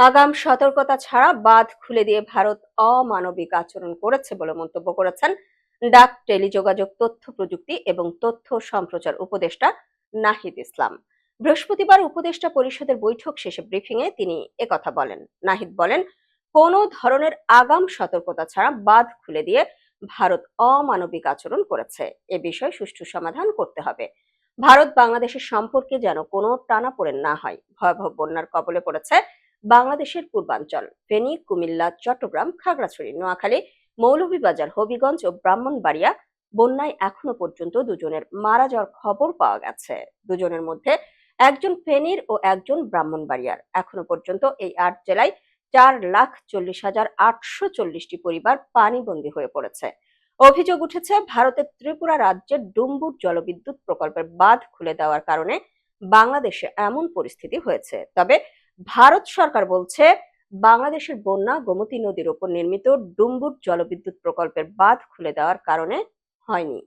আগাম সতর্কতা ছাড়া বাঁধ খুলে দিয়ে ভারত অমানবিক আচরণ করেছে বলে মন্তব্য করেছেন ডাক, টেলিযোগাযোগ, তথ্য প্রযুক্তি এবং তথ্য সম্প্রচার উপদেষ্টা নাহিদ ইসলাম। বৃহস্পতিবার উপদেষ্টা পরিষদের বৈঠক শেষে ব্রিফিংয়ে তিনি একথা বলেন। নাহিদ বলেন, কোনো ধরনের আগাম সতর্কতা ছাড়া বাঁধ খুলে দিয়ে ভারত অমানবিক আচরণ করেছে। এ বিষয়ে সুষ্ঠু সমাধান করতে হবে। ভারত বাংলাদেশের সম্পর্কে যেন কোনো টানাপোড়েন না হয়। ভয়াবহ বন্যার কবলে পড়েছে বাংলাদেশের পূর্বাঞ্চল, ফেনী, কুমিল্লা, চট্টগ্রাম, খাগড়াছড়ি, নোয়াখালী, মৌলভীবাজার, হবিগঞ্জ ও ব্রাহ্মণবাড়িয়া। বন্যায় এখনো পর্যন্ত দুজনের মারা যাওয়ার খবর পাওয়া গেছে। দুজনের মধ্যে একজন ফেনীর ও একজন ব্রাহ্মণবাড়িয়ার। এখনো পর্যন্ত এই ৮ জেলায় 4,40,840টি পরিবার পানিবন্দী হয়ে পড়েছে। অভিযোগ উঠেছে, ভারতের ত্রিপুরা রাজ্যের ডুম্বুর জলবিদ্যুৎ প্রকল্পের বাঁধ খুলে দেওয়ার কারণে বাংলাদেশে এমন পরিস্থিতি হয়েছে। তবে ভারত সরকার বলছে, বাংলাদেশের বন্যা গোমতী নদীর উপর নির্মিত ডুম্বুর জলবিদ্যুৎ প্রকল্পের বাঁধ খুলে দেওয়ার কারণে হয়নি।